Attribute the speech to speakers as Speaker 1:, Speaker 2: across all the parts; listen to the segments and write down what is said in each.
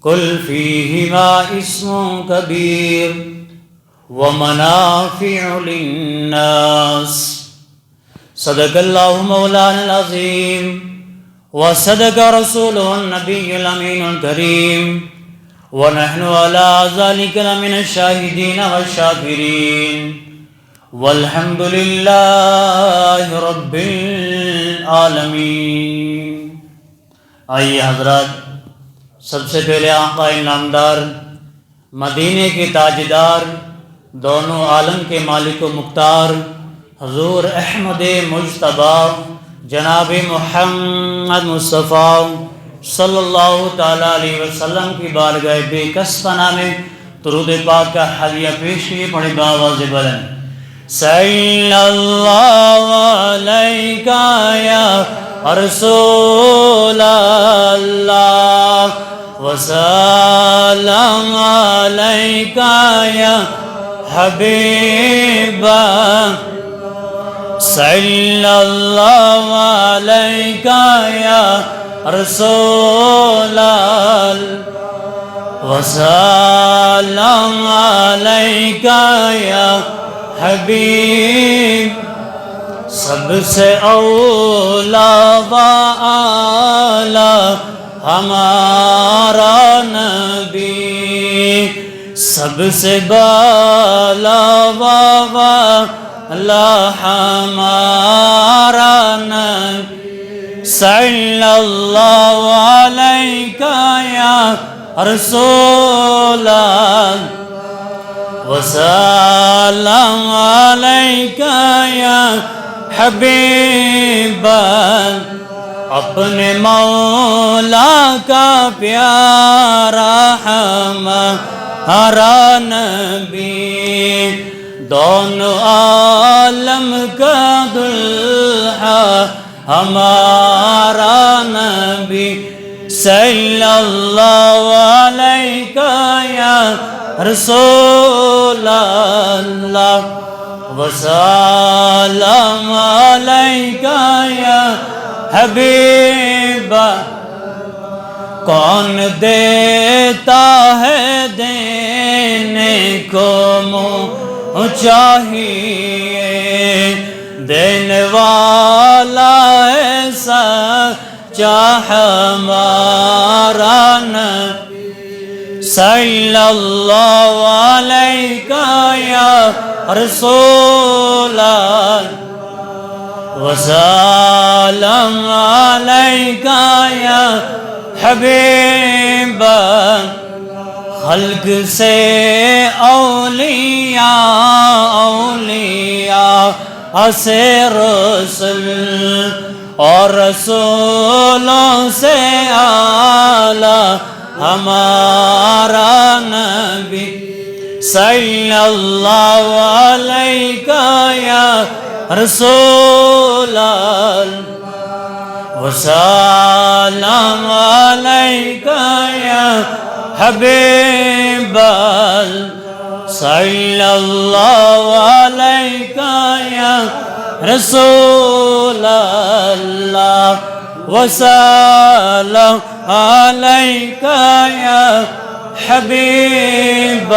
Speaker 1: قل فيهما اسم كبير ومنافع للناس صدق الله مولانا العظيم وصدق رسوله النبي الأمين الكريم ونحن على ذلك لمن الشاهدين والشاكرين والحمد لله رب العالمین۔ آئیے حضرات، سب سے پہلے آقا نامدار، مدینے کے تاجدار، دونوں عالم کے مالک و مختار حضور احمد مجتبیٰ جناب محمد مصطفیٰ صلی اللہ تعالیٰ علیہ وسلم کی بارگاہ بے کس پناہ میں درود پاک کا حلیہ پیش کیے، پڑھے بآواز بلند۔ صلی اللہ علیہ یا رسول اللہ وسلم علیہ یا حبیب، صلی اللہ علیہ یا رسول اللہ وسلم علیہ یا حبیب، سب سے اولا و اعلی ہمارا نبی، سب سے بالا و اعلی ہمارا نبی، صلی اللہ علیہ یا رسول اللہ وسلم علیہ یا حبیب، اپنے مولا کا پیارا ہمارا نبی، دونوں عالم کا دلہا ہمارا نبی، صلی اللہ علیہ یا رسول اللہ وسلم علیہ یا حبیب، کون دیتا ہے دینے کو منہ چاہیے، دینے والا ایسا چاہ ہمارا نبی، صلی اللہ علیہ یا رسول اللہ وسلم علیہ یا حبیب، خلق سے اولیاء، اولیاء سے رسل، اور رسولوں سے اعلیٰ ہمارا نبی، صلی اللہ علیہ یا رسول اللہ وسلم علیہ یا حبیب، صلی اللہ علیہ یا رسول اللہ وسلم علیہ یا حبیب،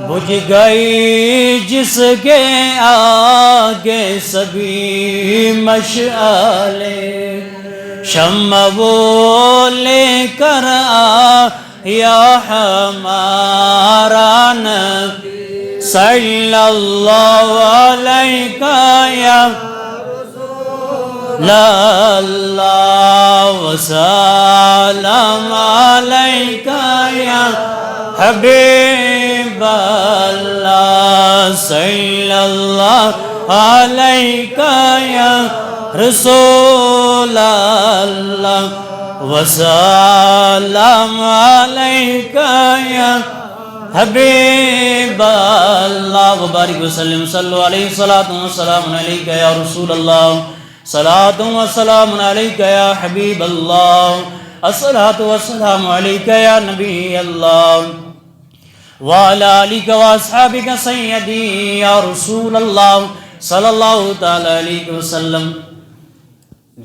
Speaker 1: بجھ گئی جس کے آگے سبھی مشعلیں، شمع وہ لے کر آیا ہمارا نبی، صلی اللہ علیہ یا اللہ وسلم علیہ یا حبیب اللہ، صلی اللہ علیہ یا رسول اللہ وسلم علیہ یا حبیب اللہ، وبارک وسلم صلو علیہ صلاۃ و سلام علیک یا رسول اللہ، صلاۃ و سلام علیک یا حبیب اللہ، الصلاۃ والسلام علیک یا نبی اللہ، وعلی آلک و اصحابک سیدی یا رسول اللہ صلی اللہ تعالی علیہ وسلم۔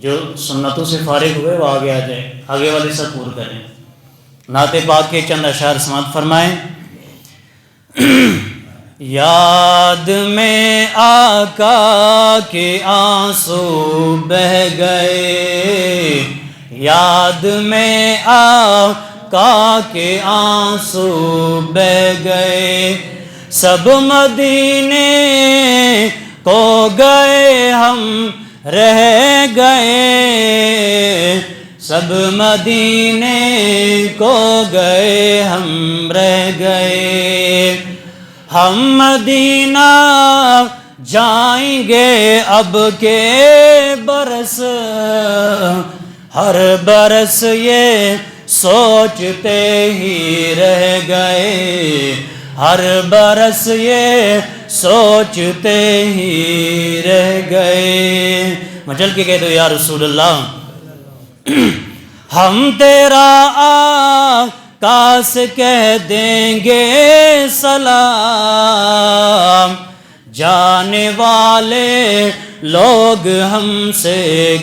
Speaker 1: جو سنتوں سے فارغ ہوئے وہ آگے آ جائیں، آگے والے سب پور کریں۔ نعت پاک کے چند اشعار سماعت فرمائیں۔ یاد میں آقا کے آنسو بہہ گئے، یاد میں آقا کے آنسو بہہ گئے، سب مدینے کو گئے ہم رہ گئے، سب مدینے کو گئے ہم رہ گئے، ہم مدینہ جائیں گے اب کے برس، ہر برس یہ سوچتے ہی رہ گئے، ہر برس یہ سوچتے ہی رہ گئے۔ مچل کے کہہ دو یا رسول اللہ، ہم تیرا آقا سے کہہ دیں گے سلام، جانے والے لوگ ہم سے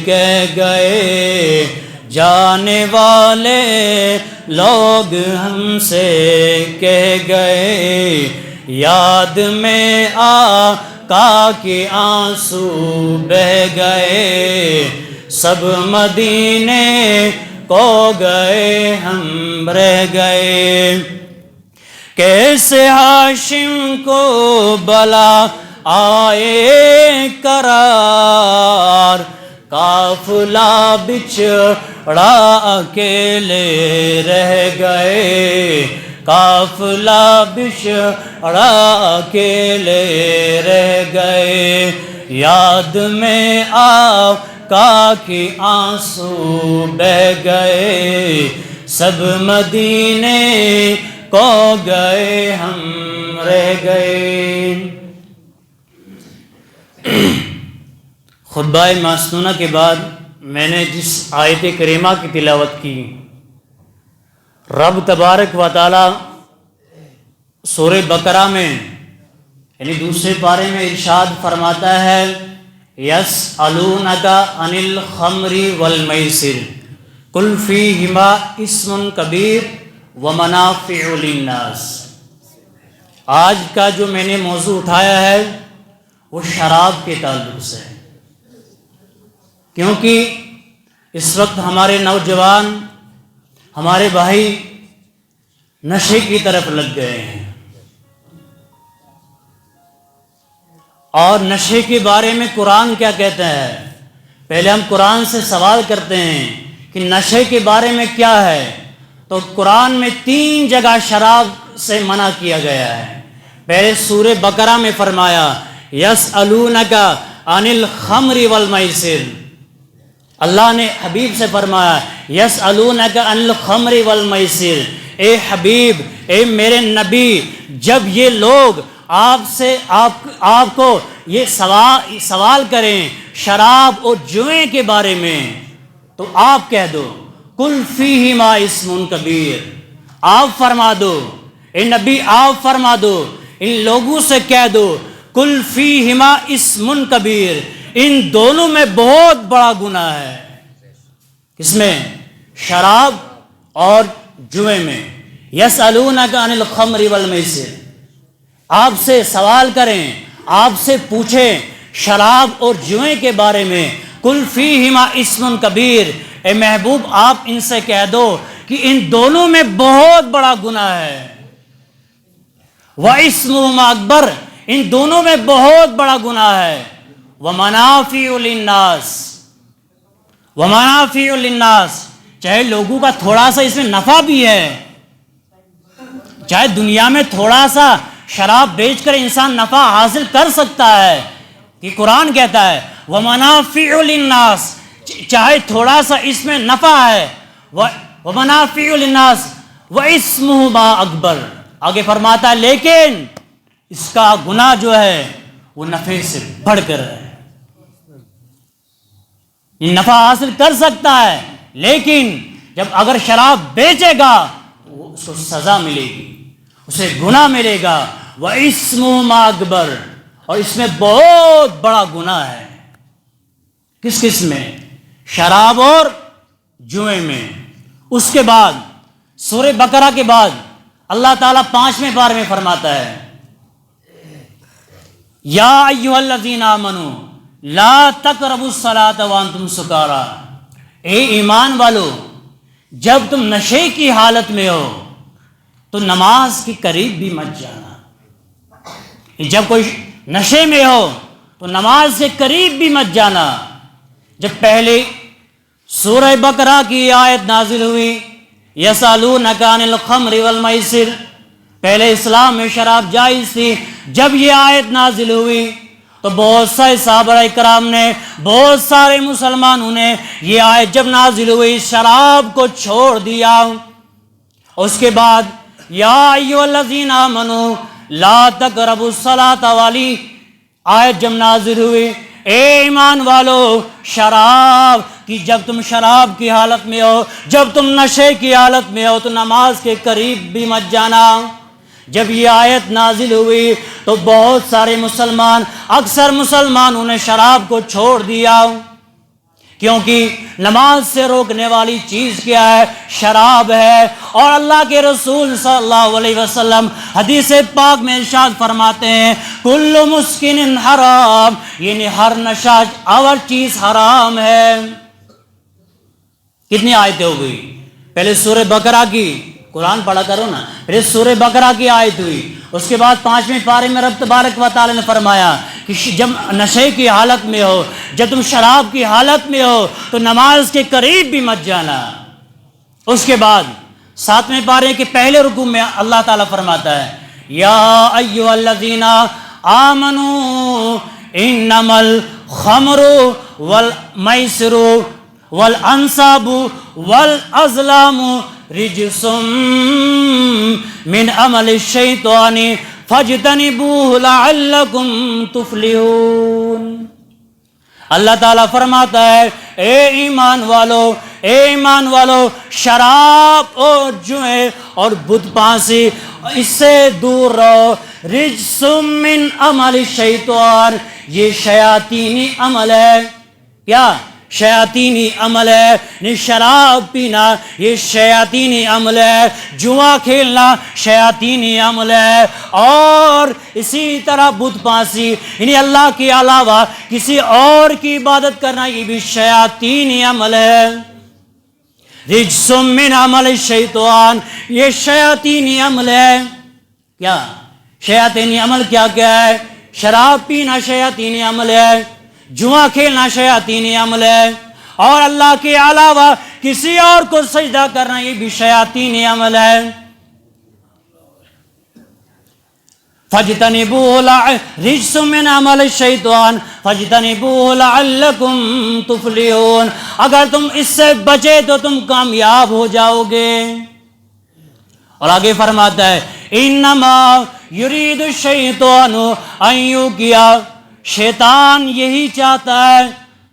Speaker 1: کہہ گئے، جانے والے لوگ ہم سے کہہ گئے، یاد میں آقا کے آنسو بہہ گئے، سب مدینے کو گئے ہم رہ گئے، کیسے ہاشم کو بلا آئے قرار، قافلہ بچھڑا اکیلے رہ گئے، قافلہ بچھڑا اکیلے رہ گئے، یاد میں آقا کے آنسو بہہ گئے، سب مدینے کو گئے ہم رہ گئے۔ خطبہ مسنونہ کے بعد میں نے جس آیت کریمہ کی تلاوت کی، رب تبارک و تعالی سورہ بقرہ میں یعنی دوسرے پارے میں ارشاد فرماتا ہے، یسألونک عن الخمر والمیسر قل فیہما اسم کبیر ومنافع للناس۔ آج کا جو میں نے موضوع اٹھایا ہے وہ شراب کے تعلق سے ہے، کیونکہ اس وقت ہمارے نوجوان، ہمارے بھائی نشے کی طرف لگ گئے ہیں، اور نشے کے بارے میں قرآن کیا کہتا ہے؟ پہلے ہم قرآن سے سوال کرتے ہیں کہ نشے کے بارے میں کیا ہے، تو قرآن میں 3 جگہ شراب سے منع کیا گیا ہے۔ پہلے سورہ بقرہ میں فرمایا یسألونک عن الخمر والمیسر، اللہ نے حبیب سے فرمایا یسألونک عن الخمر والمیسر، اے حبیب، اے میرے نبی، جب یہ لوگ آپ کو یہ سوال کریں شراب اور جوئے کے بارے میں، تو آپ کہہ دو قل فیہما اسم کبیر، آپ فرما دو، اے نبی آپ فرما دو، ان لوگوں سے کہہ دو قل فیہما اسم کبیر، ان دونوں میں بہت بڑا گناہ ہے۔ کس میں؟ شراب اور جوئے میں۔ یسألونک عن الخمر والمیسر، آپ سے سوال کریں، آپ سے پوچھیں شراب اور جوئے کے بارے میں، قل فیہما اسم کبیر، اے محبوب آپ ان سے کہہ دو کہ ان دونوں میں بہت بڑا گناہ ہے، وَإِسْمُهُمَا أَكْبَرُ، ان دونوں میں بہت بڑا گناہ ہے، وَمَنَافِعُ لِلنَّاسِ، وَمَنَافِعُ لِلنَّاسِ، چاہے لوگوں کا تھوڑا سا اس میں نفع بھی ہے، چاہے دنیا میں تھوڑا سا شراب بیچ کر انسان نفع حاصل کر سکتا ہے، کہ قرآن کہتا ہے وَمَنَافِعُ لِلنَّاسِ، چاہے تھوڑا سا اس میں نفع ہے، وَمَنَافِعُ لِلنَّاسِ وَإِسْمُهُمَا أَكْبَرُ، آگے فرماتا ہے لیکن اس کا گناہ جو ہے وہ نفع سے بڑھ کر ہے، یہ نفع حاصل کر سکتا ہے لیکن جب اگر شراب بیچے گا اس کو سزا ملے گی، اسے گناہ ملے گا، وَإِسْمُهُمَا أَكْبَرُ، اور اس میں بہت بڑا گناہ ہے۔ کس میں؟ شراب اور جوئے میں۔ اس کے بعد سورہ بقرہ کے بعد اللہ تعالیٰ 5ویں پارے میں فرماتا ہے یا ایھا الذین آمنوا لا تقربوا الصلاۃ وانتم سکارا، اے ایمان والو جب تم نشے کی حالت میں ہو تو نماز کے قریب بھی مت جانا۔ جب کوئی نشے میں ہو تو نماز کے قریب بھی مت جانا۔ جب پہلے سورہ بقرہ کی آیت نازل ہوئی یسألونک عن الخمر والمیسر، پہلے اسلام میں شراب جائز تھی، جب یہ آیت نازل ہوئی تو بہت سارے صحابہ کرام نے، بہت سارے مسلمانوں نے یہ آیت جب نازل ہوئی شراب کو چھوڑ دیا۔ اس کے بعد یا ایھا الذین آمنوا لا تقربوا الصلاۃ والی آیت جب نازل ہوئی، اے ایمان والو شراب کی، جب تم شراب کی حالت میں ہو، جب تم نشے کی حالت میں ہو تو نماز کے قریب بھی مت جانا۔ جب یہ آیت نازل ہوئی تو بہت سارے مسلمان، اکثر مسلمانوں نے شراب کو چھوڑ دیا، کیونکہ نماز سے روکنے والی چیز کیا ہے؟ شراب ہے۔ اور اللہ کے رسول صلی اللہ علیہ وسلم حدیث پاک میں ارشاد فرماتے ہیں کل مسکن حرام، یعنی ہر نشہ آور چیز حرام ہے۔ کتنی آیتیں ہو گئی؟ پہلے سورہ بقرہ کی، قرآن پڑھا کرو نا، پھر سورہ بقرہ کی آیت ہوئی، اس کے بعد 5ویں پارے میں رب تبارک و تعالی نے فرمایا کہ جب نشے کی حالت میں ہو، جب تم شراب کی حالت میں ہو تو نماز کے قریب بھی مت جانا۔ اس کے بعد 7ویں پارے کے پہلے رکوع میں اللہ تعالیٰ فرماتا ہے یا ایھا الذین آمنوا انما الخمر والمیسر والانصاب والازلام رجس من عمل الشیطان فاجتنبوہ لعلکم تفلحون۔ اللہ تعالیٰ فرماتا ہے اے ایمان والو، اے ایمان والو، شراب اور جوئے اور بت پانسی اس سے دور رہو۔ رجس من عمل الشیطان، یہ شیاطینی عمل ہے۔ کیا؟ شیاطینی عمل ہے۔ یعنی شراب پینا یہ شیاطینی عمل ہے، جوا کھیلنا شیاطینی عمل ہے، اور اسی طرح بت پانسی یعنی اللہ کے علاوہ کسی اور کی عبادت کرنا یہ بھی شیاطینی عمل ہے۔ رجس من عمل الشیطان، یہ شیاطینی عمل ہے۔ کیا شیاطینی عمل کیا کیا ہے؟ شراب پینا شیاطینی عمل ہے، جوا کھیلنا شیاطینی عمل ہے، اور اللہ کے علاوہ کسی اور کو سجدہ کرنا یہ بھی شیاطینی عمل ہے۔ فَاجْتَنِبُوهُ رِجْسٌ مِّنْ عَمَلِ الشَّيْطَانِ فَاجْتَنِبُوهُ لَعَلَّكُمْ تُفْلِحُونَ، اگر تم اس سے بچے تو تم کامیاب ہو جاؤ گے۔ اور آگے فرماتا ہے انما یرید الشیطان ان یوقع، شیطان یہی چاہتا ہے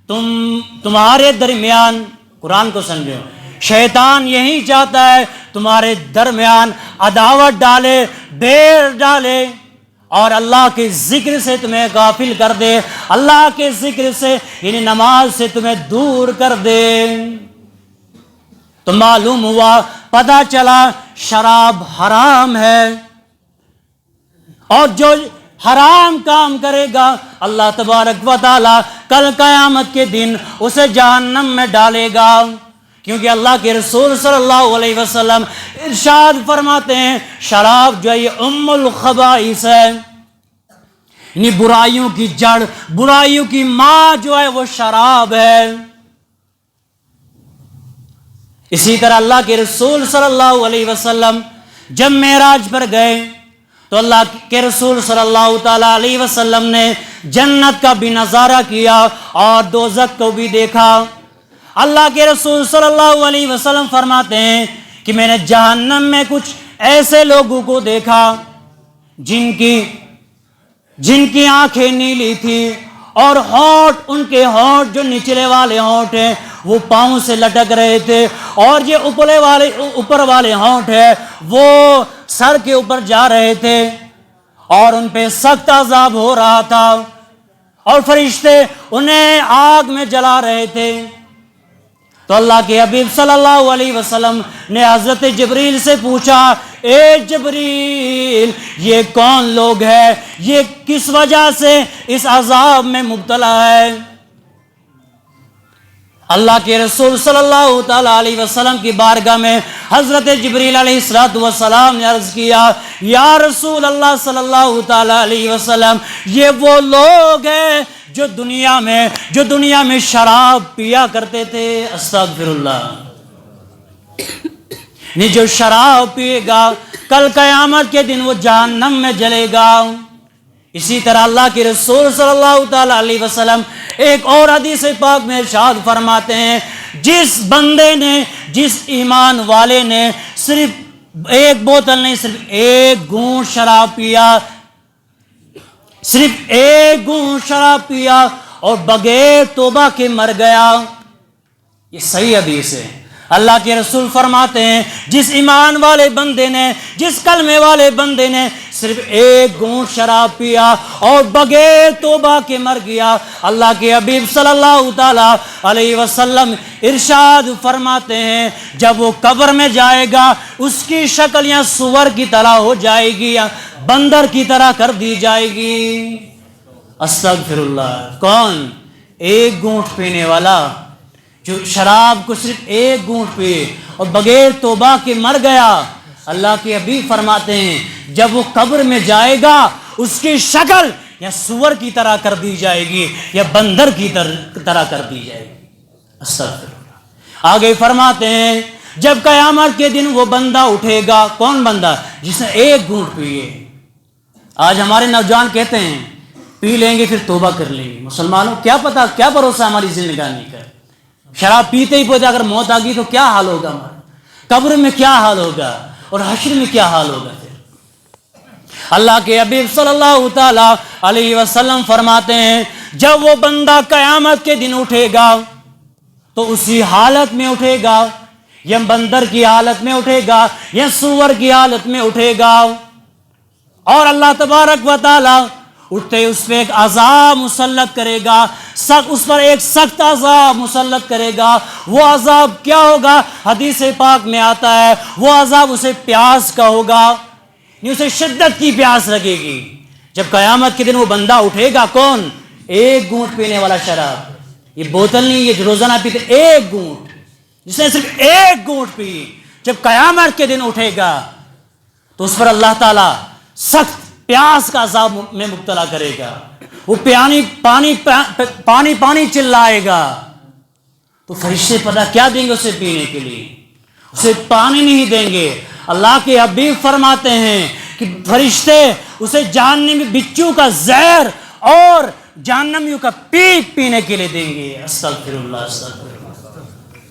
Speaker 1: تمہارے درمیان، قرآن کو سمجھو، شیطان یہی چاہتا ہے تمہارے درمیان عداوت ڈالے، بیر ڈالے، اور اللہ کے ذکر سے تمہیں غافل کر دے، اللہ کے ذکر سے یعنی نماز سے تمہیں دور کر دے۔ تو معلوم ہوا، پتہ چلا شراب حرام ہے، اور جو حرام کام کرے گا اللہ تبارک و تعالی کل قیامت کے دن اسے جہنم میں ڈالے گا، کیونکہ اللہ کے رسول صلی اللہ علیہ وسلم ارشاد فرماتے ہیں شراب جو ہے یہ ام الخبائث ہے، یعنی برائیوں کی جڑ، برائیوں کی ماں جو ہے وہ شراب ہے۔ اسی طرح اللہ کے رسول صلی اللہ علیہ وسلم جب معراج پر گئے تو اللہ کے رسول صلی اللہ تعالیٰ علیہ وسلم نے جنت کا بھی نظارہ کیا اور دوزخ کو بھی دیکھا۔ اللہ کے رسول صلی اللہ علیہ وسلم فرماتے ہیں کہ میں نے جہنم میں کچھ ایسے لوگوں کو دیکھا جن کی آنکھیں نیلی تھی، اور ہونٹ، ان کے ہونٹ جو نچلے والے ہونٹ ہیں وہ پاؤں سے لٹک رہے تھے، اور یہ اوپر والے ہونٹ ہیں وہ سر کے اوپر جا رہے تھے، اور ان پہ سخت عذاب ہو رہا تھا، اور فرشتے انہیں آگ میں جلا رہے تھے۔ تو اللہ کے حبیب صلی اللہ علیہ وسلم نے حضرت جبریل سے پوچھا، اے جبریل یہ کون لوگ ہیں، یہ کس وجہ سے اس عذاب میں مبتلا ہے؟ اللہ کے رسول صلی اللہ تعالی علیہ وسلم کی بارگاہ میں حضرت جبریل علیہ السلام نے عرض کیا، یا رسول اللہ صلی اللہ تعالی علیہ وسلم، یہ وہ لوگ ہیں جو دنیا میں شراب پیا کرتے تھے۔ استغفر اللہ۔ نہیں، جو شراب پیے گا کل قیامت کے دن وہ جہنم میں جلے گا۔ اسی طرح اللہ کے رسول صلی اللہ تعالی علیہ وسلم ایک اور حدیث پاک میں ارشاد فرماتے ہیں، جس ایمان والے نے صرف ایک بوتل نہیں، صرف ایک گھونٹ شراب پیا اور بغیر توبہ کے مر گیا۔ یہ صحیح حدیث ہے۔ اللہ کے رسول فرماتے ہیں، جس ایمان والے بندے نے، جس کلمے والے بندے نے صرف ایک گھونٹ شراب پیا اور بغیر توبہ کے مر گیا، اللہ کے حبیب صلی اللہ تعالی علیہ وسلم ارشاد فرماتے ہیں، جب وہ قبر میں جائے گا اس کی شکل یا سور کی طرح ہو جائے گی یا بندر کی طرح کر دی جائے گی۔ استغفر اللہ۔ کون؟ ایک گھونٹ پینے والا، جو شراب کو صرف ایک گھونٹ پیے اور بغیر توبہ کے مر گیا۔ اللہ کے حبیب فرماتے ہیں، جب وہ قبر میں جائے گا اس کی شکل یا سور کی طرح کر دی جائے گی یا بندر کی طرح کر دی جائے گی۔ استغفر اللہ۔ آگے فرماتے ہیں، جب قیامت کے دن وہ بندہ اٹھے گا۔ کون بندہ؟ جس نے ایک گھونٹ پیے۔ آج ہمارے نوجوان کہتے ہیں پی لیں گے پھر توبہ کر لیں گے۔ مسلمانوں کیا پتا، کیا بھروسہ ہماری زندگانی کا؟ شراب پیتے ہی پیتے اگر موت آ گئی تو کیا حال ہوگا ہمارا؟ قبر میں کیا حال ہوگا اور حشر میں کیا حال ہوگا؟ پھر اللہ کے حبیب صلی اللہ تعالی علیہ وسلم فرماتے ہیں، جب وہ بندہ قیامت کے دن اٹھے گا تو اسی حالت میں اٹھے گا، یا بندر کی حالت میں اٹھے گا یا سور کی حالت میں اٹھے گا، اور اللہ تبارک و تعالی اٹھتے اس پہ ایک عذاب مسلط کرے گا، اس پر ایک سخت عذاب مسلط کرے گا۔ وہ عذاب کیا ہوگا؟ حدیث پاک میں آتا ہے، وہ عذاب اسے پیاس کا ہوگا، اسے شدت کی پیاس لگے گی۔ جب قیامت کے دن وہ بندہ اٹھے گا، کون؟ ایک گھونٹ پینے والا شراب، یہ بوتل نہیں، یہ روزانہ پیتے ایک گھونٹ، جس نے صرف ایک گھونٹ پی، جب قیامت کے دن اٹھے گا تو اس پر اللہ تعالیٰ سخت پیاس کا عذاب میں مبتلا کرے گا۔ وہ پانی چلائے گا تو فرشتے پتہ کیا دیں گے اسے پینے کے لیے؟ اسے پانی نہیں دیں گے۔ اللہ کے حبیب فرماتے ہیں کہ فرشتے اسے جہنمی بچھو کا زہر اور جہنمیوں کا پیپ پینے کے لیے دیں گے۔ استغفر اللہ، استغفر اللہ۔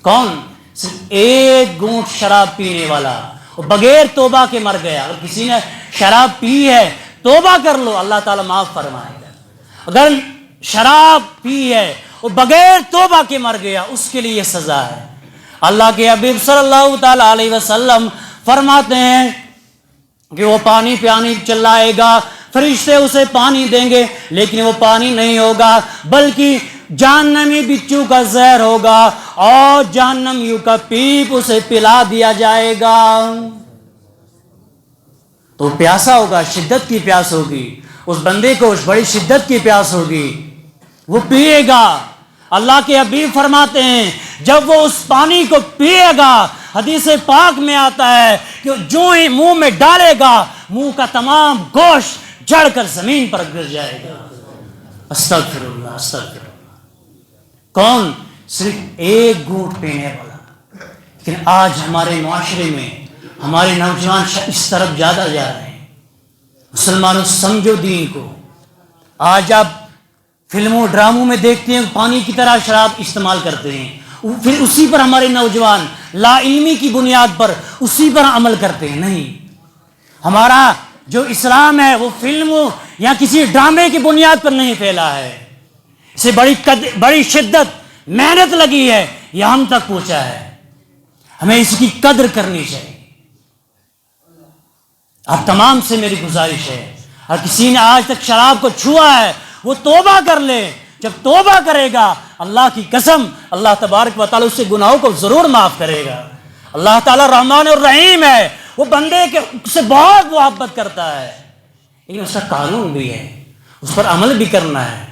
Speaker 1: کون؟ صرف ایک گھونٹ شراب پینے والا اور بغیر توبہ کے مر گیا۔ اگر کسی نے شراب پی ہے توبہ کر لو، اللہ تعالیٰ معاف فرمائے گا۔ اگر شراب پی ہے اور بغیر توبہ کے مر گیا، اس کے لیے یہ سزا ہے۔ اللہ کے حبیب صلی اللہ تعالی علیہ وسلم فرماتے ہیں کہ وہ پانی چلائے گا، فرشتے اسے پانی دیں گے، لیکن وہ پانی نہیں ہوگا بلکہ جہنمی بچھو کا زہر ہوگا اور جہنمیوں کا پیپ اسے پلا دیا جائے گا۔ تو پیاسا ہوگا، شدت کی پیاس ہوگی، اس بندے کو اس بڑی شدت کی پیاس ہوگی، وہ پیے گا۔ اللہ کے حبیب فرماتے ہیں جب وہ اس پانی کو پیے گا، حدیث پاک میں آتا ہے کہ جو ہی منہ میں ڈالے گا منہ کا تمام گوشت جڑ کر زمین پر گر جائے گا۔ استغفر اللہ، استغفر اللہ۔ کون؟ صرف ایک گھونٹ پینے والا۔ لیکن آج ہمارے معاشرے میں ہمارے نوجوان اس طرف زیادہ جا رہے ہیں۔ مسلمانوں سمجھو دین کو۔ آج آپ فلموں ڈراموں میں دیکھتے ہیں پانی کی طرح شراب استعمال کرتے ہیں، پھر اسی پر ہمارے نوجوان لا علمی کی بنیاد پر اسی پر عمل کرتے ہیں۔ نہیں، ہمارا جو اسلام ہے وہ فلموں یا کسی ڈرامے کی بنیاد پر نہیں پھیلا ہے، اسے بڑی شدت محنت لگی ہے، یہ ہم تک پہنچا ہے، ہمیں اس کی قدر کرنی چاہیے۔ آپ تمام سے میری گزارش ہے، اور کسی نے آج تک شراب کو چھوا ہے وہ توبہ کر لے۔ جب توبہ کرے گا اللہ کی قسم اللہ تبارک و تعالیٰ اس کے گناہوں کو ضرور معاف کرے گا۔ اللہ تعالیٰ رحمان الرحیم ہے، وہ بندے کے سے بہت محبت کرتا ہے، لیکن اس کا قانون بھی ہے، اس پر عمل بھی کرنا ہے۔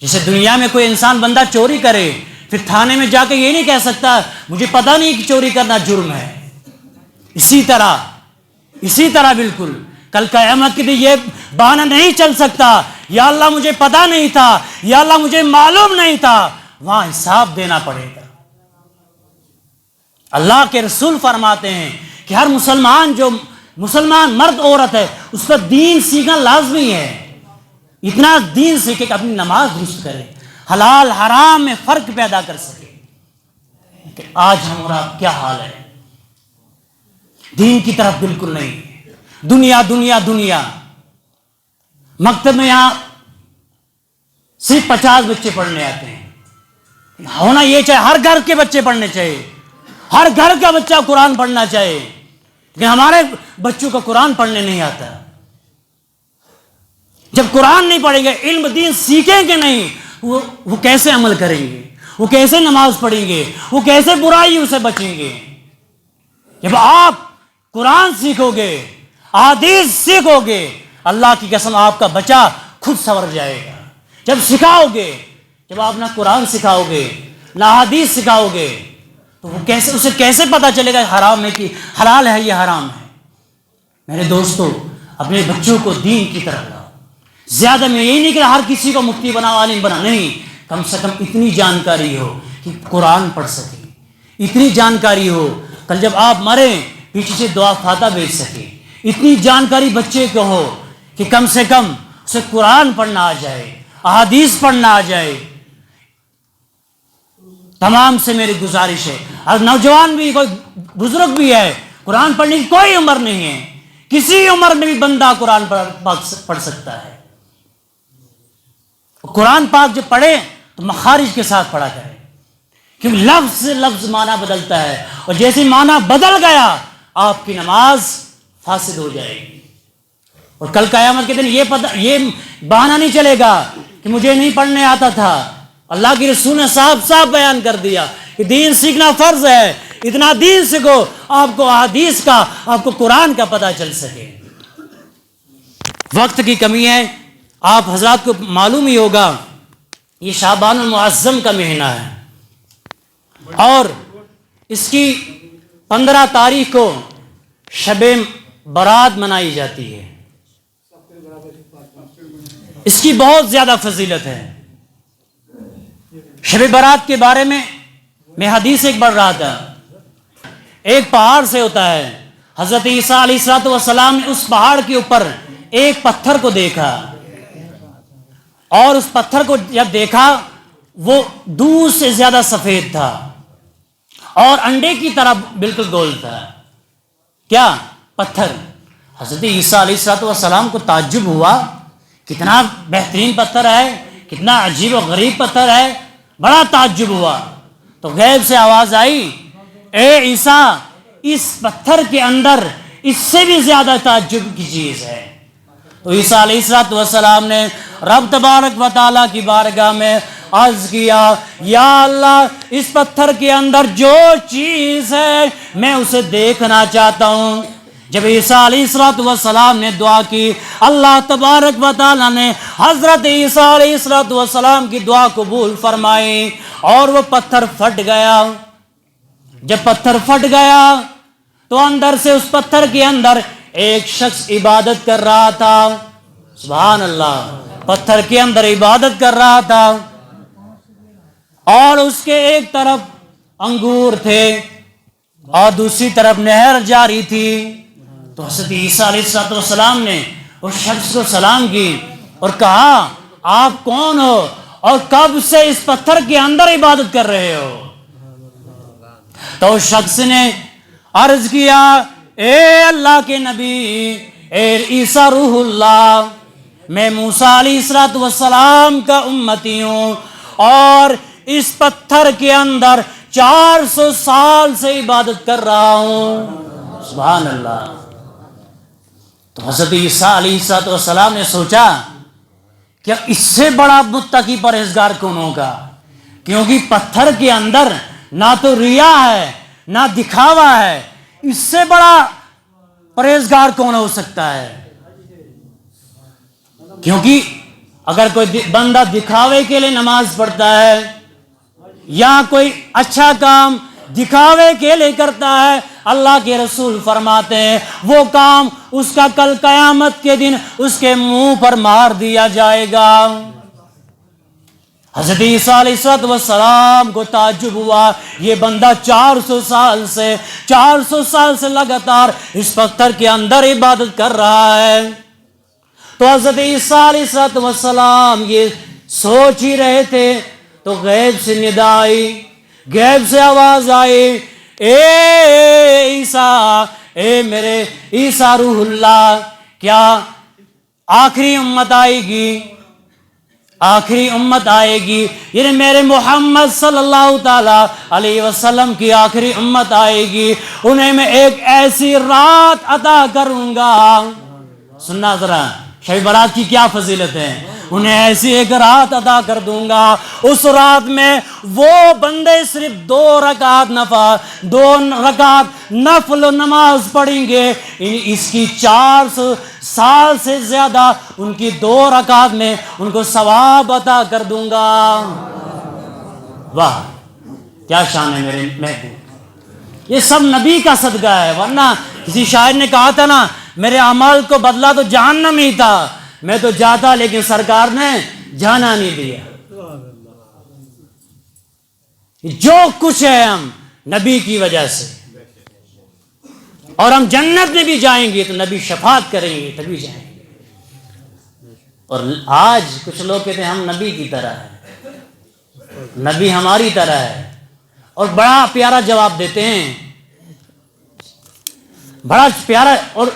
Speaker 1: جیسے دنیا میں کوئی انسان بندہ چوری کرے، پھر تھانے میں جا کے یہ نہیں کہہ سکتا مجھے پتہ نہیں کہ چوری کرنا جرم ہے۔ اسی طرح بالکل کل قیامت کے دن یہ بہانہ نہیں چل سکتا یا اللہ مجھے پتہ نہیں تھا، یا اللہ مجھے معلوم نہیں تھا، وہاں حساب دینا پڑے گا۔ اللہ کے رسول فرماتے ہیں کہ ہر مسلمان مرد عورت ہے، اس پر دین سیکھنا لازمی ہے۔ اتنا دین سیکھے کہ اپنی نماز درست کرے، حلال حرام میں فرق پیدا کر سکے۔ کہ آج ہمارا کیا حال ہے؟ دین کی طرف بالکل نہیں، دنیا دنیا دنیا۔ مکتب میں یہاں صرف 50 بچے پڑھنے آتے ہیں، ہونا یہ چاہے ہر گھر کے بچے پڑھنے چاہیے، ہر گھر کا بچہ قرآن پڑھنا چاہیے، لیکن ہمارے بچوں کو قرآن پڑھنے نہیں آتا۔ جب قرآن نہیں پڑھیں گے، علم دین سیکھیں گے نہیں، وہ کیسے عمل کریں گے؟ وہ کیسے نماز پڑھیں گے؟ وہ کیسے برائیوں سے بچیں گے؟ جب آپ قرآن سیکھو گے، احادیث سیکھو گے، اللہ کی قسم آپ کا بچہ خود سنور جائے گا۔ جب سکھاؤ گے، جب آپ نہ قرآن سکھاؤ گے نہ حدیث سکھاؤ گے، تو وہ اسے کیسے پتا چلے گا حرام ہے کہ حلال ہے یا حرام ہے؟ میرے دوستو، اپنے بچوں کو دین کی طرف لاؤ۔ زیادہ میں یہی نہیں کہ ہر کسی کو مفتی بنا، عالم بنا، نہیں، کم سے کم اتنی جانکاری ہو کہ قرآن پڑھ سکے، اتنی جانکاری ہو کل جب آپ مریں پیچھے سے دعا فاتحہ بھیج سکے، اتنی جانکاری بچے کو ہو کہ کم سے کم اسے قرآن پڑھنا آ جائے، احادیث پڑھنا آ جائے۔ تمام سے میری گزارش ہے، اور نوجوان بھی، کوئی بزرگ بھی ہے، قرآن پڑھنے کی کوئی عمر نہیں ہے، کسی عمر میں بھی بندہ قرآن پڑھ سکتا ہے۔ قرآن پاک جب پڑھے تو مخارج کے ساتھ پڑھا کرے، کیونکہ لفظ سے لفظ معنی بدلتا ہے، اور جیسے معنی بدل گیا آپ کی نماز فاسد ہو جائے گی۔ اور کل قیامت کے دن یہ بہانہ نہیں چلے گا کہ مجھے نہیں پڑھنے آتا تھا۔ اللہ کی رسول نے صاف بیان کر دیا کہ دین سیکھنا فرض ہے، اتنا دین سیکھو آپ کو احادیث کا، آپ کو قرآن کا پتہ چل سکے۔ وقت کی کمی ہے، آپ حضرات کو معلوم ہی ہوگا یہ شعبان المعظم کا مہینہ ہے، اور اس کی 15 تاریخ کو شب برات منائی جاتی ہے۔ اس کی بہت زیادہ فضیلت ہے۔ شب برات کے بارے میں حدیث ایک پڑھ رہا تھا، ایک پہاڑ سے ہوتا ہے، حضرت عیسیٰ علیہ السلام نے اس پہاڑ کے اوپر ایک پتھر کو دیکھا، اور اس پتھر کو جب دیکھا وہ دودھ سے زیادہ سفید تھا اور انڈے کی طرح بالکل گول تھا۔ کیا پتھر؟ حضرت عیسیٰ علیہ السلام کو تعجب ہوا، کتنا بہترین پتھر ہے، کتنا عجیب و غریب پتھر ہے، بڑا تعجب ہوا۔ تو غیب سے آواز آئی، اے عیسیٰ، اس پتھر کے اندر اس سے بھی زیادہ تعجب کی چیز ہے۔ تو عیسیٰ علیہ السلام نے رب تبارک و تعالیٰ کی بارگاہ میں عرض کیا، یا اللہ، اس پتھر کے اندر جو چیز ہے میں اسے دیکھنا چاہتا ہوں۔ جب عیسیٰ علیہ السلام نے دعا کی، اللہ تبارک و تعالیٰ نے حضرت عیسیٰ علیہ السلام کی دعا قبول فرمائی، اور وہ پتھر پھٹ گیا۔ جب پتھر پھٹ گیا تو اندر سے، اس پتھر کے اندر ایک شخص عبادت کر رہا تھا۔ سبحان اللہ، پتھر کے اندر عبادت کر رہا تھا، اور اس کے ایک طرف انگور تھے اور دوسری طرف نہر جاری تھی۔ تو حضرت عیسیٰ علیہ السلام نے اس شخص کو سلام کی اور کہا، آپ کون ہو اور کب سے اس پتھر کے اندر عبادت کر رہے ہو؟ تو اس شخص نے عرض کیا، اے اللہ کے نبی، اے عیسیٰ روح اللہ، میں موسیٰ علیہ السلام کا امتی ہوں، اور اس پتھر کے اندر 400 سال سے عبادت کر رہا ہوں۔ سبحان اللہ۔ تو حضرت عیسیٰ علیہ السلام نے سوچا کہ اس سے بڑا متقی پرہیزگار کون ہوگا کیونکہ پتھر کے اندر نہ تو ریا ہے نہ دکھاوا ہے، اس سے بڑا پرہیزگار کون ہو سکتا ہے؟ کیونکہ اگر کوئی بندہ دکھاوے کے لیے نماز پڑھتا ہے یا کوئی اچھا کام دکھاوے کے لیے کرتا ہے، اللہ کے رسول فرماتے ہیں وہ کام اس کا کل قیامت کے دن اس کے منہ پر مار دیا جائے گا۔ حضرت عیسیٰ علیہ السلام کو تعجب ہوا، یہ بندہ 400 سال سے لگاتار اس پتھر کے اندر عبادت کر رہا ہے۔ تو حضرت عیسیٰ علیہ السلام یہ سوچ ہی رہے تھے تو غیب سے ندا آئی، غیب سے آواز آئی، اے عیسیٰ، اے میرے عیسیٰ روح اللہ، کیا آخری امت آئے گی؟ آخری امت آئے گی، یعنی میرے محمد صلی اللہ تعالی علیہ وسلم کی آخری امت آئے گی، انہیں میں ایک ایسی رات عطا کروں گا۔ سننا ذرا شب برات کی کیا فضیلت ہے، انہیں ایسی ایک رات عطا کر دوں گا، اس رات میں وہ بندے صرف 2 رکعت نفل نماز پڑھیں گے، اس کی 400 سال سے زیادہ ان کی 2 رکعت میں ان کو ثواب عطا کر دوں گا۔ واہ کیا شان ہے میرے محبوب، یہ سب نبی کا صدقہ ہے، ورنہ کسی شاعر نے کہا تھا نا، میرے اعمال کو بدلا تو جہنم ہی تھا، میں تو جاتا لیکن سرکار نے جانا نہیں دیا۔ جو کچھ ہے ہم نبی کی وجہ سے، اور ہم جنت میں بھی جائیں گے تو نبی شفاعت کریں گے تبھی جائیں گے۔ اور آج کچھ لوگ کہتے ہیں ہم نبی کی طرح ہیں، نبی ہماری طرح ہے، اور بڑا پیارا جواب دیتے ہیں، بڑا پیارا، اور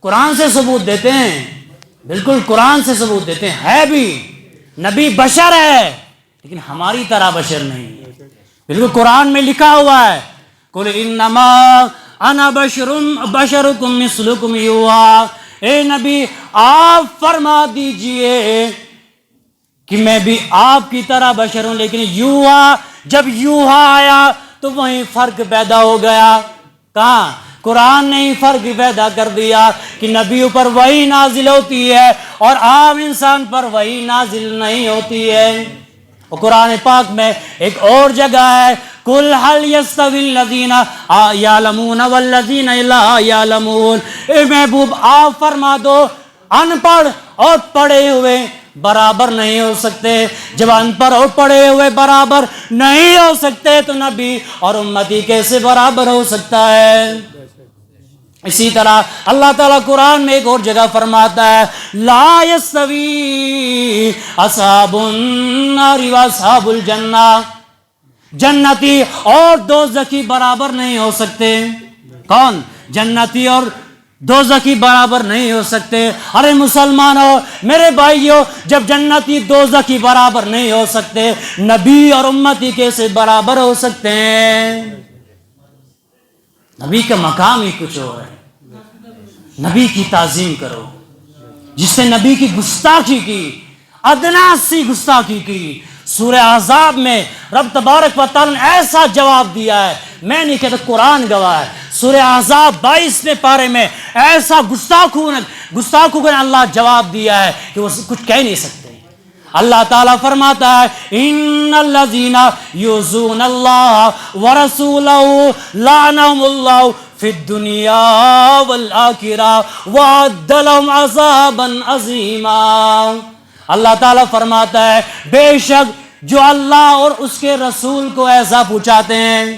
Speaker 1: قرآن سے ثبوت دیتے ہیں، بالکل قرآن سے ثبوت دیتے ہیں، ہے بھی نبی بشر ہے لیکن ہماری طرح بشر نہیں ہے، بالکل قرآن میں لکھا ہوا ہے، قُلْ إِنَّمَا أَنَا بَشَرُكُمْ مِثْلُكُمْ يُوحَىٰ، اے نبی آپ فرما دیجئے کہ میں بھی آپ کی طرح بشر ہوں، لیکن یوحا، جب یوحا آیا تو وہیں فرق پیدا ہو گیا۔ کہاں؟ قرآن نے ہی فرق پیدا کر دیا کہ نبیوں پر وحی نازل ہوتی ہے اور عام انسان پر وحی نازل نہیں ہوتی ہے۔ اور قرآن پاک میں ایک اور جگہ ہے، قُلْ هَلْ يَسْتَوِي الَّذِينَ يَعْلَمُونَ وَالَّذِينَ لَا يَعْلَمُونَ، اے محبوب آپ فرما دو ان پڑھ اور پڑھے ہوئے برابر نہیں ہو سکتے، جب ان پڑھ اور پڑھے ہوئے برابر نہیں ہو سکتے تو نبی اور امتی کیسے برابر ہو سکتا ہے؟ اسی طرح اللہ تعالیٰ قرآن میں ایک اور جگہ فرماتا ہے، لا یستوی اصحاب النار واصحاب الجنہ، جنتی اور دوزخی برابر نہیں ہو سکتے۔ کون؟ جنتی اور دوزخی برابر نہیں ہو سکتے۔ ارے مسلمانوں، میرے بھائیوں، جب جنتی دوزخی برابر نہیں ہو سکتے، نبی اور امتی کیسے برابر ہو سکتے ہیں؟ نبی کا مقام ہی کچھ اور ہے۔ نبی کی تعظیم کرو، جس نے نبی کی گستاخی کی، ادنا سی گستاخی کی، سورہ احزاب میں رب تبارک و تعالی نے ایسا جواب دیا ہے، میں نہیں کہتا قرآن گواہ ہے، سورہ احزاب 22 پارے میں ایسا گستاخوں نے اللہ جواب دیا ہے کہ وہ کچھ کہہ نہیں سکتے۔ اللہ تعالیٰ فرماتا ہے، ان الذین یؤذون اللہ ورسولہ لعنہم اللہ فی الدنیا والآخرہ وأعد لهم عذابا عظیما۔ اللہ تعالیٰ فرماتا ہے، بے شک جو اللہ اور اس کے رسول کو ایسا پہنچاتے ہیں،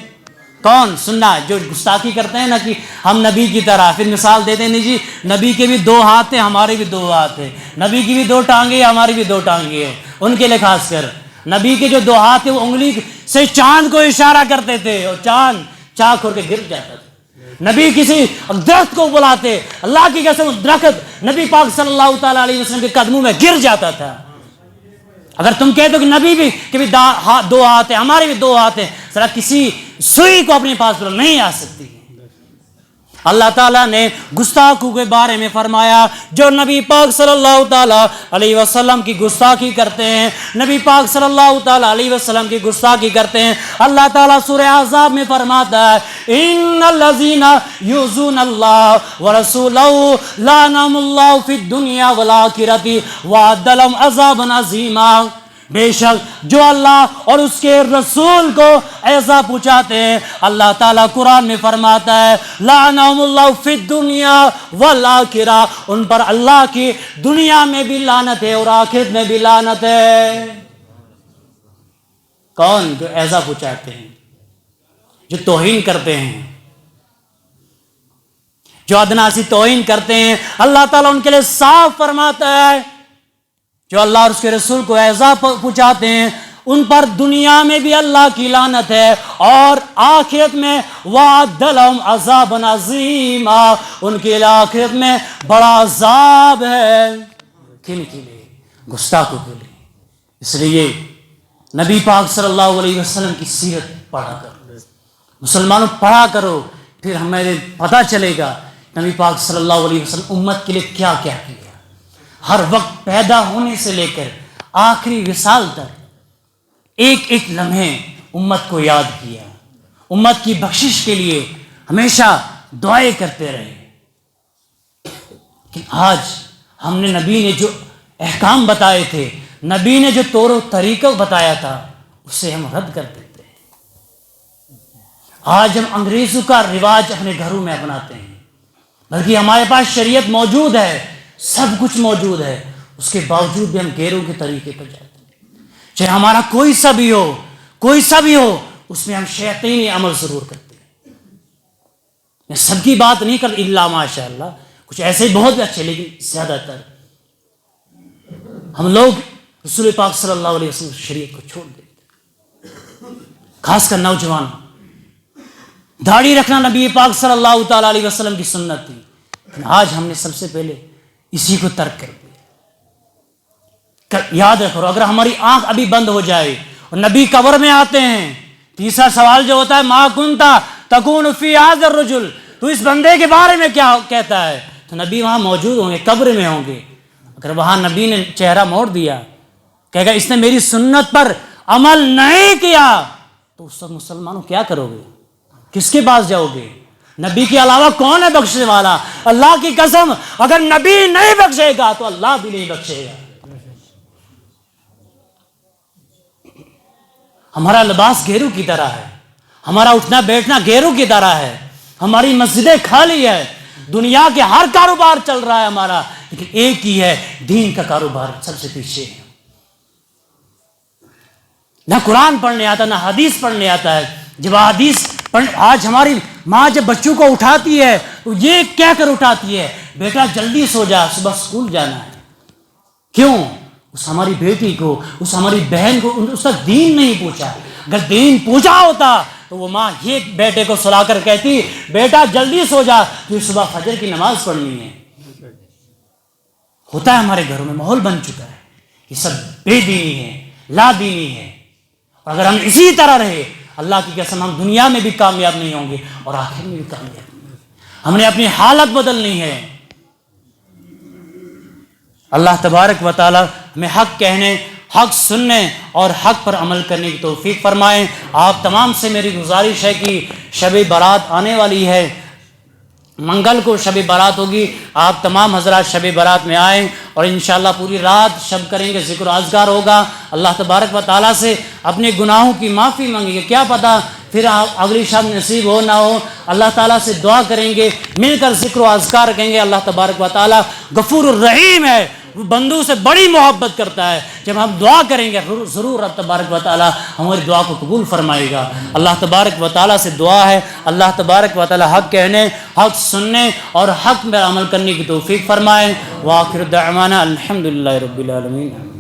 Speaker 1: کون؟ سننا، جو گستاخی کرتے ہیں نا کہ ہم نبی کی طرح، پھر مثال دیتے ہیں، نہیں جی نبی کے بھی 2 ہاتھ ہیں، ہمارے بھی 2 ہاتھ ہیں، نبی کی بھی 2 ٹانگیں، ہماری بھی 2 ٹانگیں ہیں، ان کے لیے خاص کر نبی کے جو 2 ہاتھ ہیں وہ انگلی سے چاند کو اشارہ کرتے تھے اور چاند چاک ہو کے گر جاتا تھا۔ نبی کسی درخت کو بلاتے، اللہ کی قسم درخت نبی پاک صلی اللہ تعالیٰ علیہ وسلم کے قدموں میں گر جاتا تھا۔ اگر تم کہتے ہو کہ نبی بھی کہ 2 ہاتھ ہیں، ہمارے بھی 2 ہاتھ ہیں، ذرا کسی سوئی کو اپنے پاس نہیں آ سکتی۔ اللہ تعالیٰ نے گستاخوں کے بارے میں فرمایا جو نبی پاک صلی اللہ تعالیٰ علیہ وسلم کی گستاخی کرتے ہیں، نبی پاک صلی اللہ تعالیٰ علیہ وسلم کی گستاخی کرتے ہیں، اللہ تعالیٰ سورہ احزاب میں فرماتا ہے ان الذین یؤذون اللہ ورسولہ لعنهم اللہ فی الدنیا والآخرۃ وأعد لهم عذابا عظیما، بے شک جو اللہ اور اس کے رسول کو ایسا پہنچاتے ہیں، اللہ تعالیٰ قرآن میں فرماتا ہے لعنہم اللہ فی الدنیا والآخرہ، ان پر اللہ کی دنیا میں بھی لعنت ہے اور آخرت میں بھی لعنت ہے۔ کون؟ جو ایسا پہنچاتے ہیں، جو توہین کرتے ہیں، جو ادنا سی توہین کرتے ہیں، اللہ تعالیٰ ان کے لیے صاف فرماتا ہے جو اللہ اور اس کے رسول کو ایذا پہنچاتے ہیں ان پر دنیا میں بھی اللہ کی لعنت ہے اور آخرت میں وَأَعَدَّ لَهُمْ عَذَابًا عَظِيمًا، ان کے لیے آخرت میں بڑا عذاب ہے۔ کن کے لیے؟ گستاخوں کے لیے۔ اس لیے نبی پاک صلی اللہ علیہ وسلم کی سیرت پڑھا کرو، مسلمانوں پڑھا کرو، پھر ہمیں پتہ چلے گا نبی پاک صلی اللہ علیہ وسلم امت کے لیے کیا کیا کیا، ہر وقت پیدا ہونے سے لے کر آخری وصال تک ایک ایک لمحے امت کو یاد کیا، امت کی بخشش کے لیے ہمیشہ دعائیں کرتے رہے۔ کہ آج ہم نے نبی نے جو احکام بتائے تھے، نبی نے جو طور و طریقہ بتایا تھا، اسے ہم رد کر دیتے ہیں۔ آج ہم انگریزوں کا رواج اپنے گھروں میں اپناتے ہیں، بلکہ ہمارے پاس شریعت موجود ہے، سب کچھ موجود ہے، اس کے باوجود بھی ہم غیروں کے طریقے پر جاتے ہیں۔ چاہے ہمارا کوئی سا بھی ہو، اس میں ہم شیطانی عمل ضرور کرتے ہیں۔ میں سب کی بات نہیں کرتا، الا ماشاء اللہ، کچھ ایسے بہت اچھے، لیکن زیادہ تر ہم لوگ رسول پاک صلی اللہ علیہ وسلم شریعت کو چھوڑ دیتے ہیں۔ خاص کر نوجوان، داڑھی رکھنا نبی پاک صلی اللہ تعالیٰ علیہ وسلم کی سنت تھی، لیکن آج ہم نے سب سے پہلے اسی کو ترک کر دیا۔ یاد رکھو، اگر ہماری آنکھ ابھی بند ہو جائے اور نبی قبر میں آتے ہیں، تیسرا سوال جو ہوتا ہے ما کنتا تکون فی ھذا الرجل، تو اس بندے کے بارے میں کیا کہتا ہے؟ تو نبی وہاں موجود ہوں گے، قبر میں ہوں گے۔ اگر وہاں نبی نے چہرہ موڑ دیا، کہے گا اس نے میری سنت پر عمل نہیں کیا، تو اس وقت مسلمانوں کیا کرو گے؟ کس کے پاس جاؤ گے؟ نبی کے علاوہ کون ہے بخشنے والا؟ اللہ کی قسم، اگر نبی نہیں بخشے گا تو اللہ بھی نہیں بخشے گا۔ ہمارا لباس گھیروں کی طرح ہے، ہمارا اٹھنا بیٹھنا گھیروں کی طرح ہے، ہماری مسجدیں خالی ہے، دنیا کے ہر کاروبار چل رہا ہے ہمارا، لیکن ایک ہی ہے، دین کا کاروبار سب سے پیچھے ہے۔ نہ قرآن پڑھنے آتا، نہ حدیث پڑھنے آتا ہے۔ جب حدیث آج ہماری ماں جب بچوں کو اٹھاتی ہے تو یہ کہہ کر اٹھاتی ہے بیٹا جلدی سو جا، صبح اسکول جانا ہے۔ کیوں؟ اس ہماری بیٹی کو، اس ہماری بہن کو اس تک دین نہیں پوچھا۔ اگر دین پوچھا ہوتا تو وہ ماں یہ بیٹے کو سلا کر کہتی بیٹا جلدی سو جا، تو صبح فجر کی نماز پڑھنی ہے۔ ہوتا ہے ہمارے گھروں میں، ماحول بن چکا ہے، یہ سب بے دینی ہے، لا دینی ہے۔ اور اگر ہم اسی طرح رہے، اللہ کی قسم ہم دنیا میں بھی کامیاب نہیں ہوں گے اور آخر میں بھی کامیاب نہیں ہوں گے۔ ہم نے اپنی حالت بدلنی ہے۔ اللہ تبارک و تعالی ہمیں حق کہنے، حق سننے اور حق پر عمل کرنے کی توفیق فرمائیں۔ آپ تمام سے میری گزارش ہے کہ شب برات آنے والی ہے، منگل کو شب برات ہوگی، آپ تمام حضرات شب برات میں آئیں اور انشاءاللہ پوری رات شب کریں گے، ذکر و اذکار ہوگا، اللہ تبارک و تعالیٰ سے اپنے گناہوں کی معافی مانگیں گے۔ کیا پتہ پھر اگلی شب نصیب ہو نہ ہو، اللہ تعالیٰ سے دعا کریں گے، مل کر ذکر و اذکار رکھیں گے۔ اللہ تبارک و تعالیٰ غفور الرحیم ہے، وہ بندوں سے بڑی محبت کرتا ہے۔ جب ہم دعا کریں گے ضرور اللہ تبارک و تعالیٰ ہماری دعا کو قبول فرمائے گا۔ اللہ تبارک و تعالیٰ سے دعا ہے اللہ تبارک و تعالیٰ حق کہنے، حق سننے اور حق میں عمل کرنے کی توفیق فرمائے۔ وآخر دعوانا الحمدللہ رب العالمین۔